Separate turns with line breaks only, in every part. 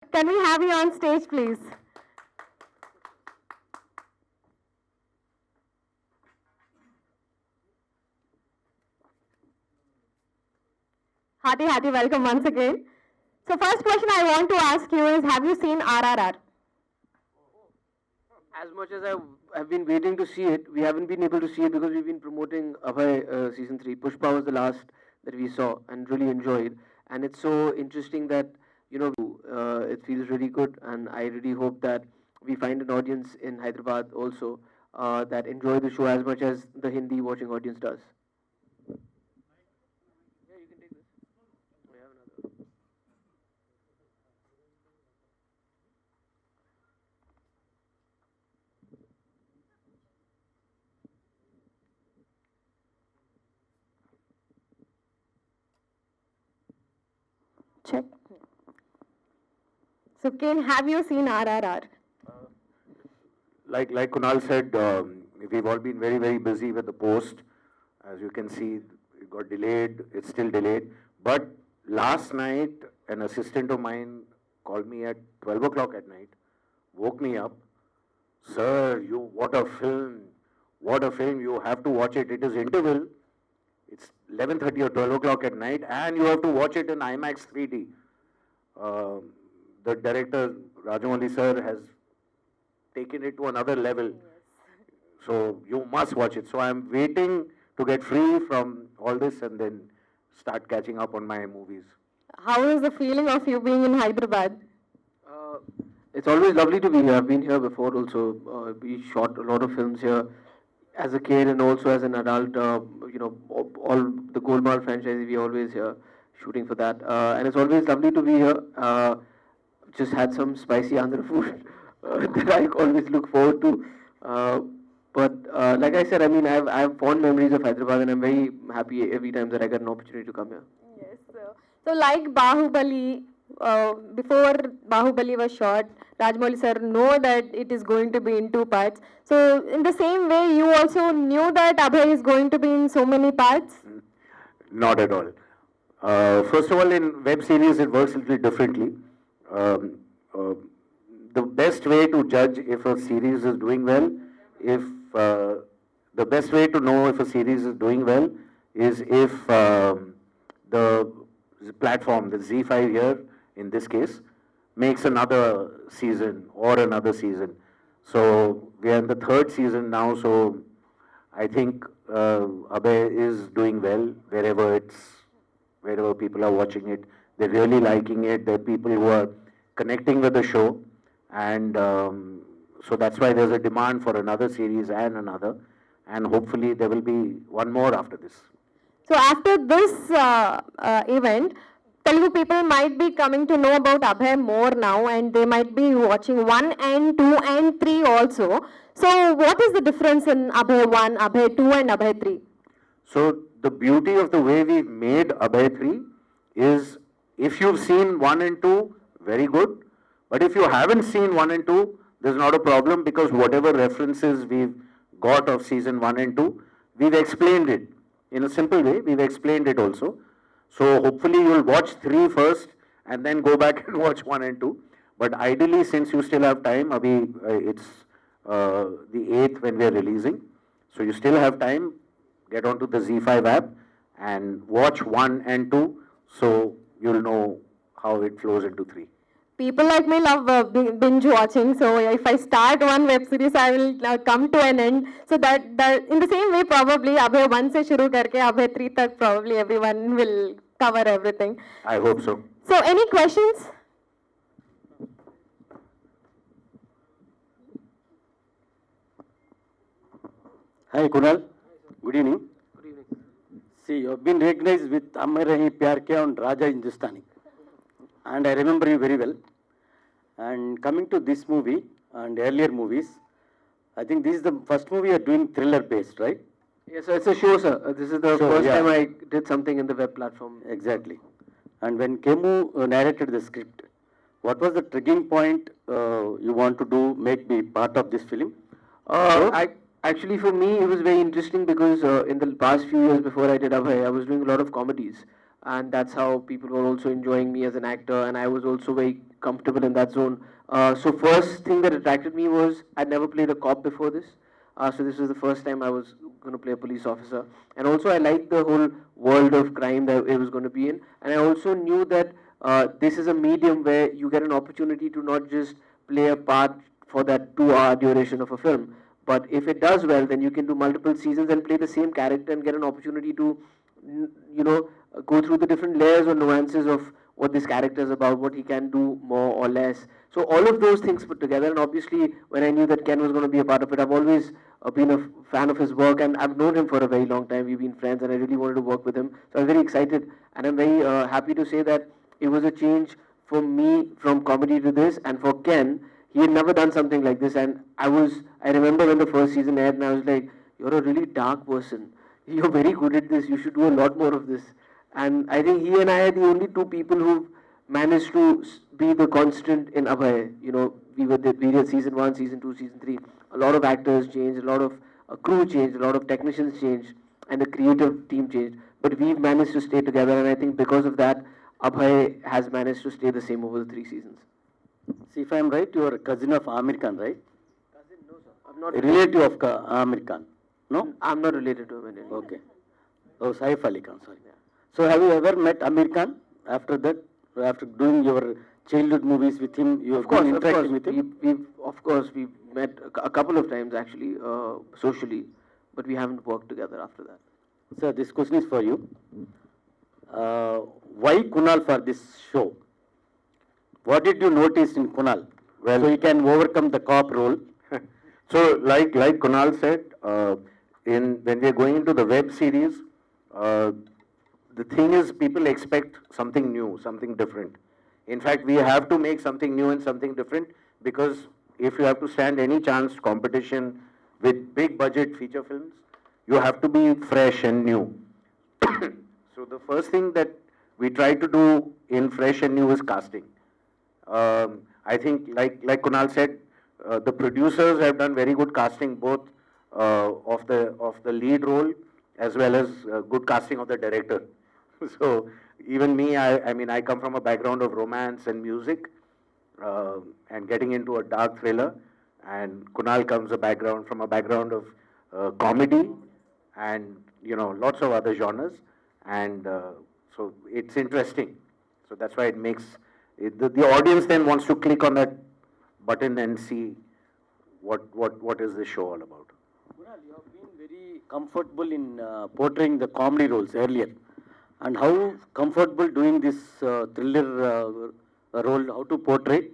Can we have you on stage, please? Hearty welcome once again. So first question I want to ask you is, have you seen RRR?
As much as have been waiting to see it, we haven't been able to see it because we've been promoting Abhay season 3. Pushpa was the last that we saw and really enjoyed. And it's so interesting that, it feels really good. And I really hope that we find an audience in Hyderabad also that enjoy the show as much as the Hindi watching audience does. Yeah, you can take this. We have another.
Check. So Ken, have you seen RRR?
Like Kunal said, we've all been very busy with the post. As you can see, it got delayed. It's still delayed. But last night, an assistant of mine called me at 12 o'clock at night, woke me up. Sir, what a film! What a film! You have to watch it. It is interval. It's 11:30 or 12 o'clock at night, and you have to watch it in IMAX 3D. The director Rajamouli sir has taken it to another level. So you must watch it. So I'm waiting to get free from all this and then start catching up on my movies.
How is the feeling of you being in Hyderabad?
Uh, it's always lovely to be here. I've been here before also. We shot a lot of films here as a kid and also as an adult. All the Golmaal franchise, we always here shooting for that. And it's always lovely to be here. Just had some spicy Andhra food that I always look forward to. But like I said, I have fond memories of Hyderabad, and I'm very happy every time that I get an opportunity to come here.
Yes. So like Bahubali, before Bahubali was shot, Rajmouli sir know that it is going to be in 2 parts. So in the same way, you also knew that Abhay is going to be in so many parts?
Not at all. First of all, in web series, it works a little differently. Um, uh, the best way to judge if a series is doing well, if the best way to know if a series is doing well is if the platform, the Z5 here, in this case, makes another season or another season. So we are in the third season now, so I think Abhay is doing well wherever people are watching it. They're really liking it. There are people who are connecting with the show, and so that's why there's a demand for another series and another, and hopefully there will be one more after this.
So after this event, Telugu people might be coming to know about Abhay more now, and they might be watching 1 and 2 and 3 also. So what is the difference in Abhay 1, Abhay 2 and Abhay 3?
So the beauty of the way we made Abhay 3 is if you've seen 1 and 2, very good. But if you haven't seen 1 and 2, there's not a problem because whatever references we've got of season 1 and 2, we've explained it. In a simple way, we've explained it also. So hopefully you'll watch 3 first and then go back and watch 1 and 2. But ideally, since you still have time, it's the 8th when we're releasing. So you still have time, get onto the Z5 app and watch 1 and 2 so you'll know how it flows into 3.
People like me love binge watching, so if I start one web series, I will come to an end. So that in the same way, probably Abhay 1 se shuru karke Abhay 3 tak probably everyone will cover everything.
I hope so.
So any questions?
Hi Kunal, good evening.
Good evening.
See, you have been recognized with Amar Rahi Pyar Kiya on Raja Hindustani. And I remember you very well. And coming to this movie and earlier movies, I think this is the first movie you are doing thriller based, right?
Yes, so it's a show, sir. This is the
Show,
first
yeah.
time I did something in the web platform.
Exactly. And when Kemu narrated the script, what was the triggering point you want to do, make me part of this film?
Actually, for me, it was very interesting because in the past few years before I did Abhay, I was doing a lot of comedies. and that's how people were also enjoying me as an actor, and I was also very comfortable in that zone. So first thing that attracted me was I'd never played a cop before this. So this was the first time I was going to play a police officer, and also I liked the whole world of crime that it was going to be in, and I also knew that this is a medium where you get an opportunity to not just play a part for that 2 hour duration of a film, but if it does well, then you can do multiple seasons and play the same character and get an opportunity to, you know, go through the different layers or nuances of what this character is about, what he can do more or less. So all of those things put together, and obviously when I knew that Ken was going to be a part of it, I've always been a fan of his work, and I've known him for a very long time. We've been friends, and I really wanted to work with him. So I'm very excited, and I'm very happy to say that it was a change for me from comedy to this, and for Ken, he had never done something like this, and I remember when the first season aired, and I was like, you're a really dark person. You're very good at this. You should do a lot more of this. And I think he and I are the only two people who've managed to be the constant in Abhay. You know, we did season 1, season 2, season 3. A lot of actors changed, a lot of crew changed, a lot of technicians changed, and the creative team changed. But we've managed to stay together, and I think because of that, Abhay has managed to stay the same over the 3 seasons.
See, if I am right, you are a cousin of Amir Khan, right?
Cousin, no, sir. I'm not
A relative of Amir Khan. No?
I'm not related to him in any way.
Okay. Oh, Saif Ali Khan, sorry. So have you ever met Amir Khan after that? After doing your childhood movies with him, you have been interacting with him?
We've met a couple of times actually, socially, but we haven't worked together after that.
Sir, this question is for you. Why Kunal for this show? What did you notice in Kunal?
Well-
So he can overcome the cop role.
So, like Kunal said, when we are going into the web series, the thing is people expect something new, something different. In fact, we have to make something new and something different, because if you have to stand any chance competition with big budget feature films, you have to be fresh and new. So the first thing that we try to do in fresh and new is casting. I think, like Kunal said, the producers have done very good casting, both of the lead role as well as good casting of the director. So even me, I mean, I come from a background of romance and music, and getting into a dark thriller, and Kunal comes from a background of comedy, and lots of other genres, and so it's interesting. So that's why it makes the audience then wants to click on that button and see what is the show all about.
Kunal, you have been very comfortable in portraying the comedy roles earlier. And how comfortable doing this thriller role, how to portray?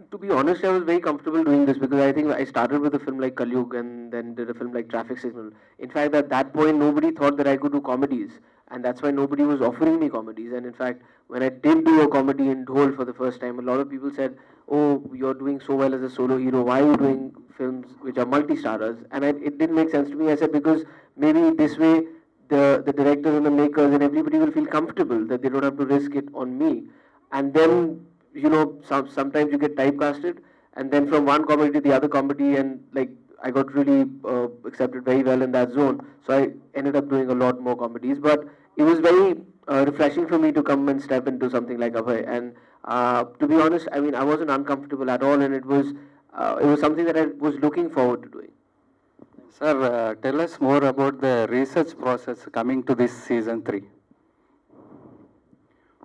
To be honest, I was very comfortable doing this because I think I started with a film like Kalyug and then did a film like Traffic Signal. In fact, at that point, nobody thought that I could do comedies, and that's why nobody was offering me comedies. And in fact, when I did do a comedy in Dhol for the first time, a lot of people said, "Oh, you're doing so well as a solo hero. Why are you doing films which are multi-starrers?" And it didn't make sense to me. I said, because maybe this way the directors and the makers and everybody will feel comfortable that they don't have to risk it on me. And then, sometimes you get typecasted, and then from one comedy to the other comedy, and like I got really accepted very well in that zone. So I ended up doing a lot more comedies, but it was very refreshing for me to come and step into something like Abhay. And to be honest, I mean, I wasn't uncomfortable at all, and it was something that I was looking forward to doing.
Sir, tell us more about the research process coming to this season 3.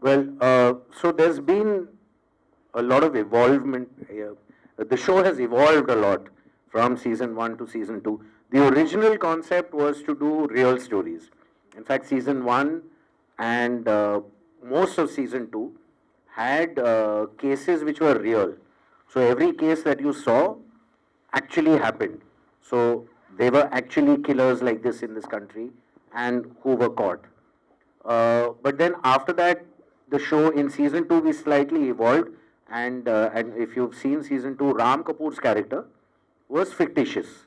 Well, so there's been a lot of evolvement. The show has evolved a lot from season 1 to season 2. The original concept was to do real stories. In fact, season 1 and most of season 2 had cases which were real. So every case that you saw actually happened. So there were actually killers like this in this country and who were caught. But then after that, the show in season 2 we slightly evolved, and if you've seen season 2, Ram Kapoor's character was fictitious.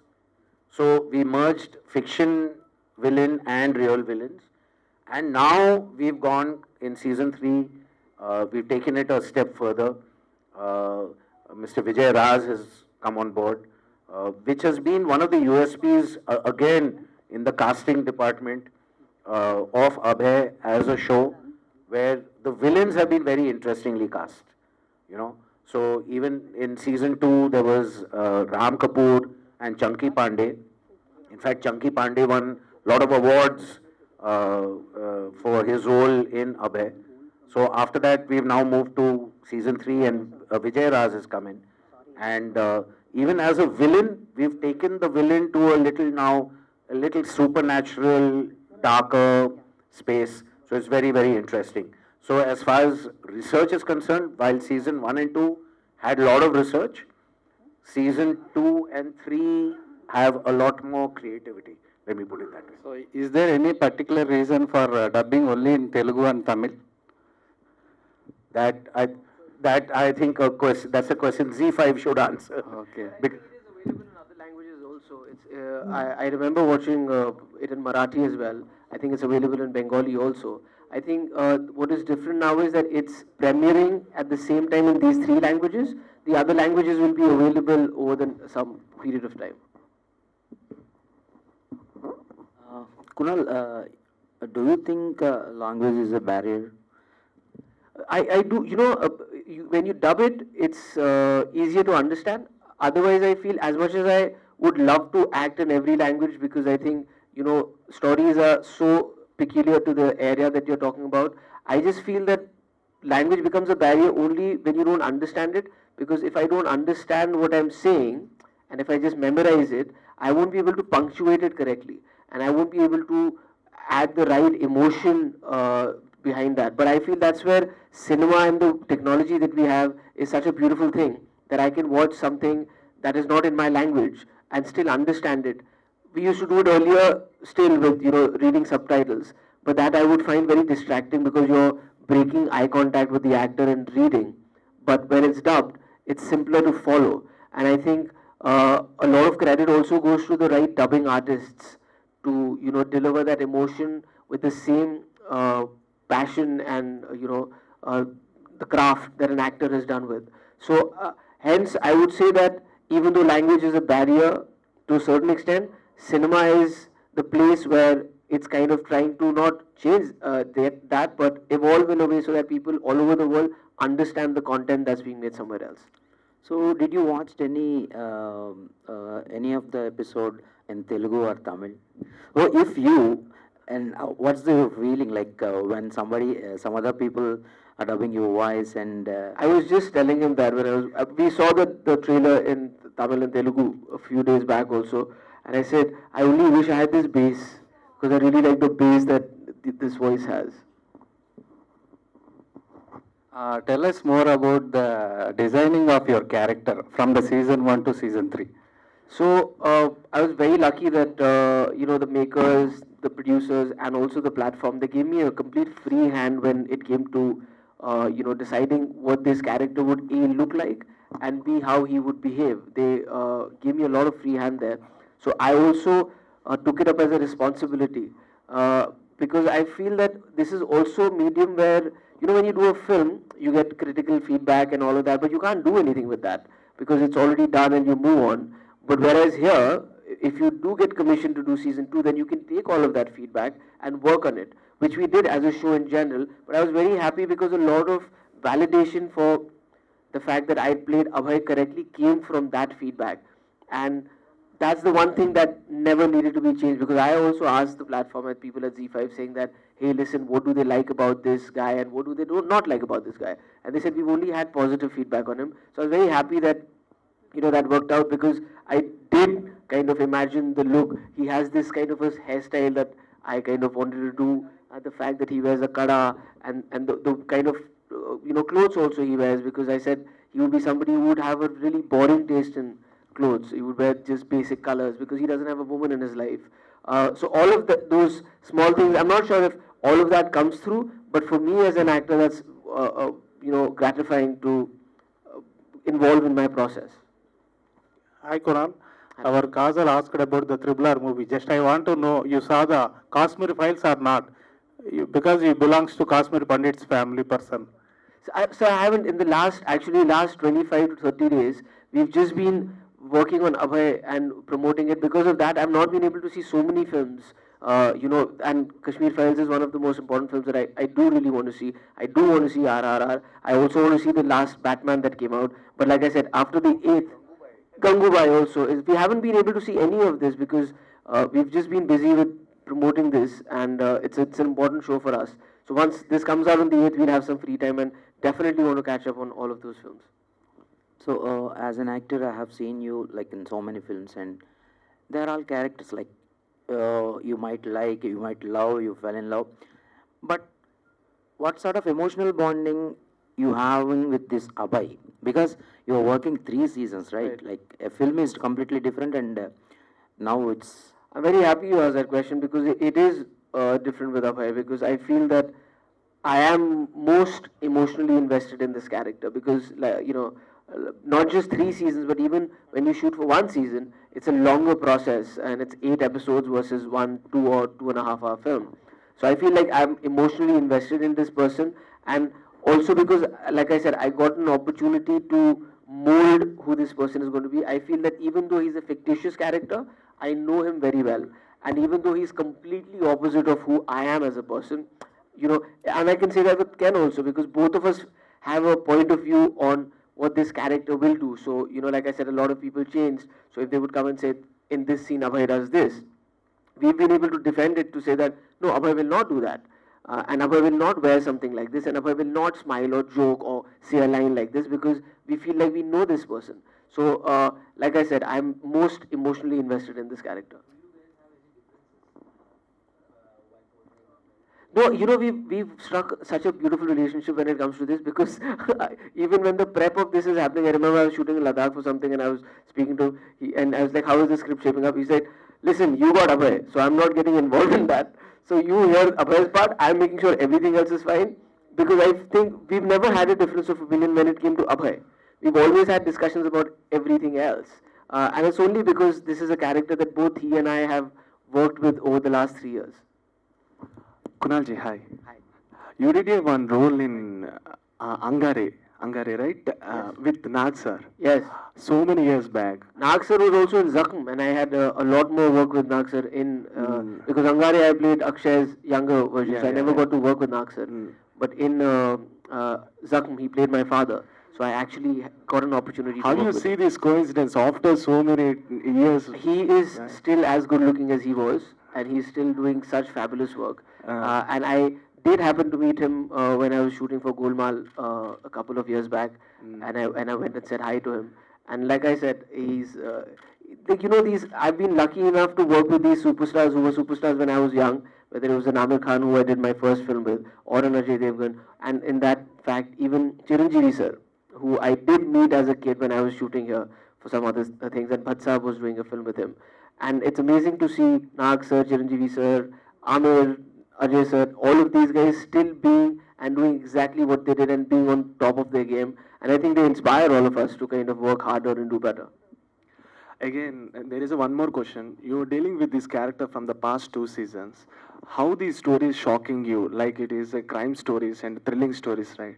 So we merged fiction villain and real villains, and now we've gone in season 3. We've taken it a step further. Mr. Vijay Raj has come on board, which has been one of the USPs again in the casting department. of Abhay as a show where the villains have been very interestingly cast. You know, so even in season 2 there was Ram Kapoor and Chunky Pandey. In fact, Chunky Pandey won a lot of awards for his role in Abhay. So after that, we've now moved to season 3, and Vijay Raj has come in. And even as a villain, we've taken the villain to a little supernatural, darker space. So it's very, very interesting. So as far as research is concerned, while season 1 and 2 had a lot of research, season 2 and 3 have a lot more creativity. Let me put it that way.
So, is there any particular reason for dubbing only in Telugu and Tamil?
That I think that's a question Z5 should answer.
Okay.
It is available in other languages also. I remember watching it in Marathi as well. I think it's available in Bengali also. I think what is different now is that it's premiering at the same time in these 3 languages. The other languages will be available over some period of time.
Kunal, do you think language is a barrier?
I do, when you dub it, it's easier to understand. Otherwise, I feel as much as I would love to act in every language because I think, stories are so peculiar to the area that you're talking about. I just feel that language becomes a barrier only when you don't understand it, because if I don't understand what I'm saying and if I just memorize it, I won't be able to punctuate it correctly and I won't be able to add the right emotion behind that. But I feel that's where cinema and the technology that we have is such a beautiful thing, that I can watch something that is not in my language and still understand it. We used to do it earlier still with, reading subtitles, but that I would find very distracting because you're breaking eye contact with the actor and reading. But when it's dubbed, it's simpler to follow. And I think a lot of credit also goes to the right dubbing artists to, deliver that emotion with the same passion and, the craft that an actor is done with. So, hence, I would say that even though language is a barrier to a certain extent, cinema is the place where it's kind of trying to not change that, but evolve in a way so that people all over the world understand the content that's being made somewhere else.
So, did you watch any of the episode in Telugu or Tamil? Oh, if you, and what's the feeling like when somebody, some other people are dubbing your voice and...
I was just telling him that when we saw the trailer in Tamil and Telugu a few days back also, and I said, I only wish I had this bass, because I really like the bass that this voice has.
Tell us more about the designing of your character from the season 1 to season 3.
So I was very lucky that the makers, the producers, and also the platform, they gave me a complete free hand when it came to deciding what this character would A, look like, and B, how he would behave. They gave me a lot of free hand there. So I also took it up as a responsibility because I feel that this is also a medium where, when you do a film, you get critical feedback and all of that, but you can't do anything with that because it's already done and you move on. But whereas here, if you do get commissioned to do season 2, then you can take all of that feedback and work on it, which we did as a show in general. But I was very happy because a lot of validation for the fact that I played Abhay correctly came from that feedback. And that's the one thing that never needed to be changed, because I also asked the platform and people at Z5 saying that, hey, listen, what do they like about this guy and what do they not like about this guy? And they said we've only had positive feedback on him. So I was very happy that, that worked out, because I did kind of imagine the look. He has this kind of a hairstyle that I kind of wanted to do, the fact that he wears a kada and the kind of, clothes also he wears, because I said he would be somebody who would have a really boring taste in clothes. He would wear just basic colors because he doesn't have a woman in his life. So all of those small things, I'm not sure if all of that comes through, but for me as an actor, that's gratifying to involve in my process.
Hi Kunal, our Kazal asked about the R movie. Just I want to know, you saw the Kashmir Files or not? Because he belongs to Kashmir Pandit's family person.
So I haven't, in the last 25 to 30 days, we've just been working on Abhay and promoting it. Because of that, I've not been able to see so many films And Kashmir Files is one of the most important films that I do really want to see. I do want to see RRR. I also want to see the last Batman that came out. But like I said, after the 8th, Gangubai also, we haven't been able to see any of this because we've just been busy with promoting this, and it's an important show for us. So once this comes out on the 8th, we'll have some free time and definitely want to catch up on all of those films.
So, as an actor, I have seen you like in so many films, and they're all characters like you might like, you might love, you fell in love. But what sort of emotional bonding you having with this Abhay? Because you're working 3 seasons, right?
Right.
Like a film is completely different, and now it's
I'm very happy you asked that question because it is different with Abhay, because I feel that I am most emotionally invested in this character because, like, not just 3 seasons, but even when you shoot for 1 season, it's a longer process and it's 8 episodes versus 1, 2 or 2.5 hour film. So I feel like I'm emotionally invested in this person, and also because, like I said, I got an opportunity to mold who this person is going to be. I feel that even though he's a fictitious character, I know him very well, and even though he's completely opposite of who I am as a person, and I can say that with Ken also, because both of us have a point of view on what this character will do. So, like I said, a lot of people changed. So if they would come and say, in this scene, Abhay does this, we've been able to defend it to say that, no, Abhay will not do that. And Abhay will not wear something like this, and Abhay will not smile or joke or say a line like this, because we feel like we know this person. So, like I said, I'm most emotionally invested in this character. No, we've struck such a beautiful relationship when it comes to this, because even when the prep of this is happening, I remember I was shooting in Ladakh for something, and I was speaking to and I was like, "How is the script shaping up?" He said, "Listen, you got Abhay, so I'm not getting involved in that. So you hear Abhay's part. I'm making sure everything else is fine, because I think we've never had a difference of opinion when it came to Abhay. We've always had discussions about everything else, and it's only because this is a character that both he and I have worked with over the last 3 years."
Kunalji, hi.
Hi.
You did a one role in Angare, right? With Nag sir.
Yes.
So many years back.
Nag sir was also in Zakham, and I had a lot more work with Nag sir because Angare I played Akshay's younger version,
Yeah,
so I
yeah,
never
yeah.
got to work with Nag sir. But in Zakham, he played my father, so I actually got an opportunity
How
to
do
work
you
with
see
him.
this coincidence after so many years?
He is still as good looking as he was, and he's still doing such fabulous work. And I did happen to meet him when I was shooting for Golmaal a couple of years back, and I went and said hi to him. And like I said, he's these. I've been lucky enough to work with these superstars who were superstars when I was young, whether it was an Amir Khan who I did my first film with, or an Ajay Devgan, and in that fact, even Chiranjeevi sir, who I did meet as a kid when I was shooting here for some other things, and Bhatt Saab was doing a film with him. And it's amazing to see Nag sir, Chiranjeevi sir, Amir, Ajay sir, all of these guys still being and doing exactly what they did and being on top of their game. And I think they inspire all of us to kind of work harder and do better.
Again, there is one more question. You're dealing with this character from the past 2 seasons. How these stories shocking you? Like it is a crime stories and thrilling stories, right?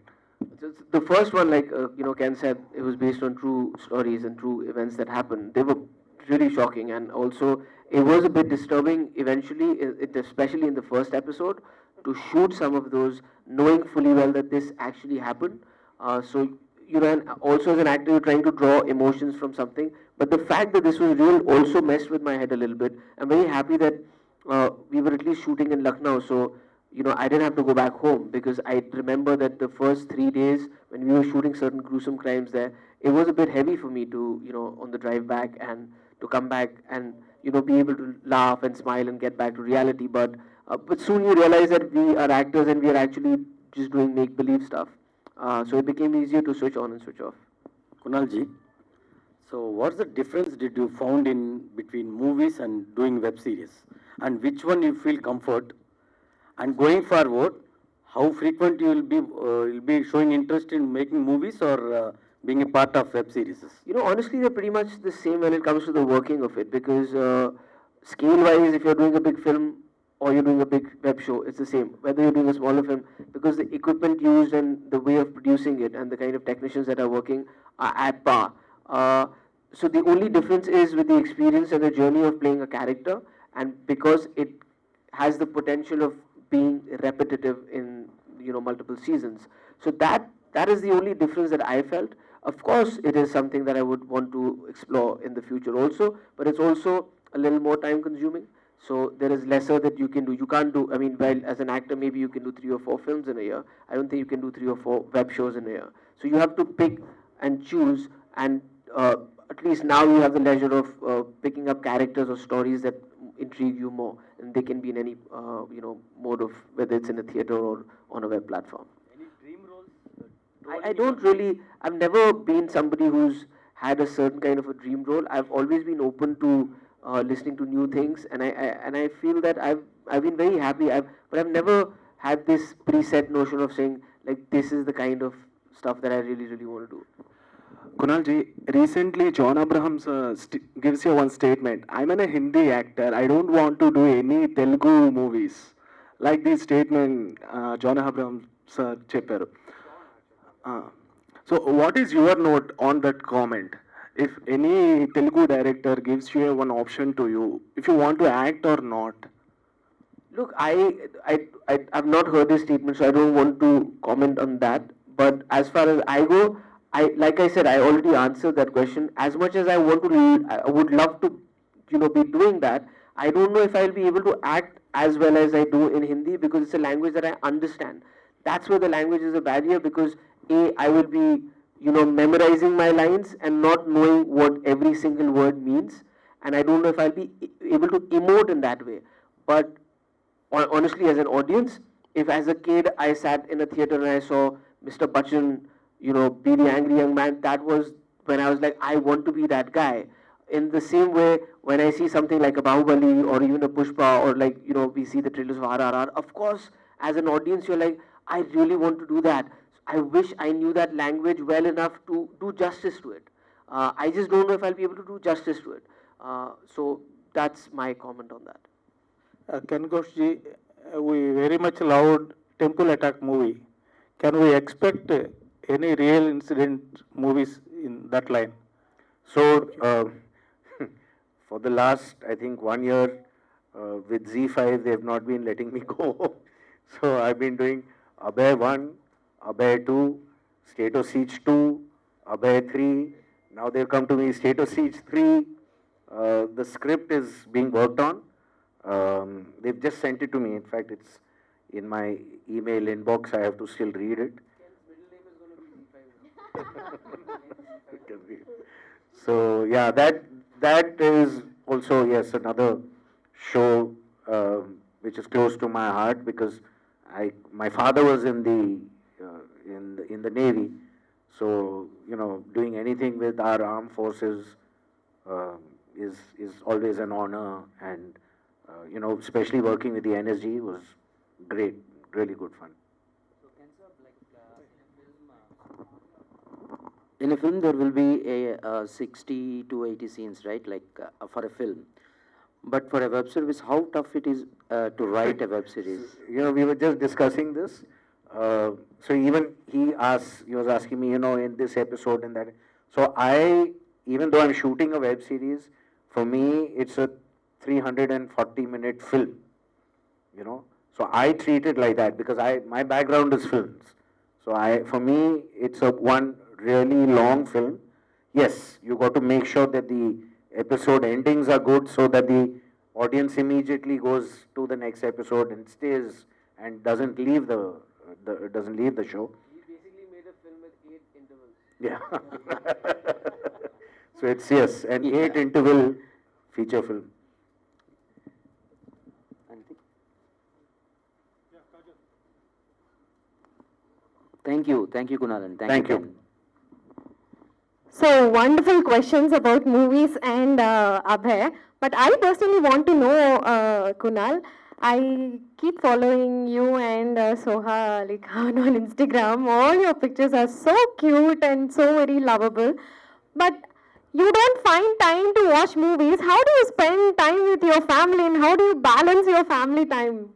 The first one, like Ken said, it was based on true stories and true events that happened. They were really shocking, and also it was a bit disturbing eventually, especially in the first episode, to shoot some of those, knowing fully well that this actually happened. So and also as an actor, you're trying to draw emotions from something, but the fact that this was real also messed with my head a little bit. I'm very happy that we were at least shooting in Lucknow, so I didn't have to go back home, because I remember that the first 3 days when we were shooting certain gruesome crimes there, it was a bit heavy for me to, on the drive back and to come back and, be able to laugh and smile and get back to reality. But soon you realize that we are actors and we are actually just doing make-believe stuff. So it became easier to switch on and switch off.
Kunalji, so what's the difference did you found in between movies and doing web series? And which one you feel comfort? And going forward, how frequent you will be showing interest in making movies or being a part of web series?
Honestly, they're pretty much the same when it comes to the working of it, because scale-wise, if you're doing a big film or you're doing a big web show, it's the same. Whether you're doing a smaller film, because the equipment used and the way of producing it and the kind of technicians that are working are at par. So the only difference is with the experience and the journey of playing a character, and because it has the potential of being repetitive in multiple seasons. So that is the only difference that I felt. Of course, it is something that I would want to explore in the future also, but it's also a little more time consuming. So there is lesser that you can do. You can't do. I mean, while as an actor, maybe you can do 3 or 4 films in a year. I don't think you can do 3 or 4 web shows in a year. So you have to pick and choose, and at least now you have the leisure of picking up characters or stories that intrigue you more, and they can be in any mode of whether it's in a theater or on a web platform. I don't really. I've never been somebody who's had a certain kind of a dream role. I've always been open to listening to new things, and I feel that I've been very happy. But I've never had this preset notion of saying like this is the kind of stuff that I really want to do.
Kunalji, recently John Abrahams gives you one statement. I'm a Hindi actor. I don't want to do any Telugu movies. Like this statement, John Abrahams chepparu. So what is your note on that comment? If any Telugu director gives you one option to you, if you want to act or not.
Look, I've not heard this statement, so I don't want to comment on that. But as far as I go, like I said, I already answered that question. As much as I want to, I would love to, be doing that. I don't know if I'll be able to act as well as I do in Hindi because it's a language that I understand. That's where the language is a barrier because I will be, memorizing my lines and not knowing what every single word means. And I don't know if I'll be able to emote in that way. But honestly, as an audience, if as a kid I sat in a theater and I saw Mr. Bachchan, be the angry young man, that was when I was like, I want to be that guy. In the same way, when I see something like a Bahubali or even a Pushpa or like, we see the trailers of RRR, of course, as an audience, you're like, I really want to do that. I wish I knew that language well enough to do justice to it. I just don't know if I'll be able to do justice to it. So that's my comment on that.
Ken Ghoshji, we very much loved Temple Attack movie. Can we expect any real incident movies in that line?
So, for the last, I think, 1 year with Z5, they have not been letting me go. So, I've been doing Abhay 1, Abhay 2, State of Siege 2, Abhay 3. Now they've come to me, State of Siege 3. The script is being worked on. They've just sent it to me. In fact, it's in my email inbox. I have to still read it. So yeah, that is also, yes, another show which is close to my heart because my father was in the Navy, so doing anything with our armed forces is always an honor, and especially working with the NSG was great, really good fun.
In a film, there will be a 60 to 80 scenes, right? Like for a film. But for a web series, how tough it is to write a web series?
We were just discussing this. So even he was asking me, in this episode and that. So even though I'm shooting a web series, for me it's a 340-minute film. So I treat it like that because my background is films. So for me, it's one really long film. Yes, you got to make sure that the episode endings are good so that the audience immediately goes to the next episode and stays and doesn't leave the show.
He basically made a film with 8 intervals.
Yeah. So it's an 8-interval feature film.
Thank you, Kunal, and
Thank you.
Ken.
So wonderful questions about movies and Abhay. But I personally want to know, Kunal, I keep following you and Soha Ali Khan on Instagram. All your pictures are so cute and so very lovable. But you don't find time to watch movies. How do you spend time with your family and how do you balance your family time?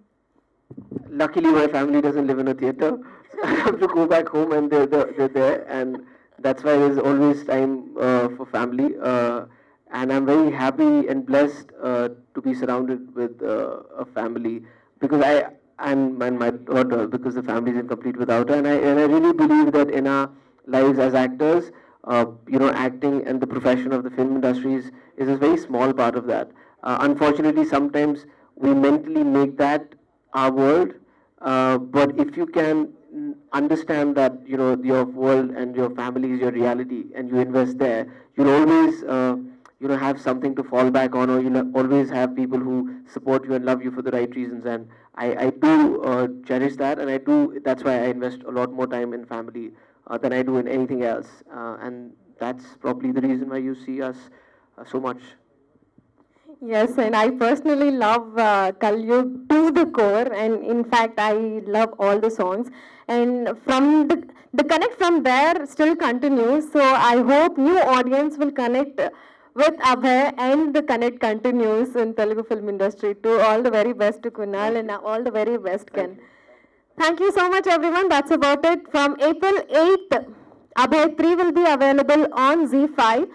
Luckily, my family doesn't live in a theater. I have to go back home and they're there, and that's why there's always time for family. and I'm very happy and blessed to be surrounded with a family, because and my daughter, because the family is incomplete without her, and I really believe that in our lives as actors, acting and the profession of the film industry is a very small part of that. Unfortunately, sometimes we mentally make that our world, but if you can understand that your world and your family is your reality, and you invest there, you'll always have something to fall back on, or you'll always have people who support you and love you for the right reasons. And I do cherish that, and that's why I invest a lot more time in family than I do in anything else, and that's probably the reason why you see us so much.
Yes, and I personally love Kalyug to the core, and in fact, I love all the songs. And from the connect from there still continues. So I hope new audience will connect with Abhay, and the connect continues in Telugu film industry too. All the very best to Kunal, and all the very best, Ken. Thank you so much, everyone. That's about it. From April 8th, Abhay 3 will be available on Z5.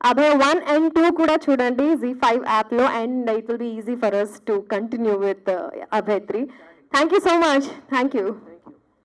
Abhay 1 and 2 kuda chudandi Z5 app lo, and it will be easy for us to continue with Abhay 3. Thank you so much. Thank you.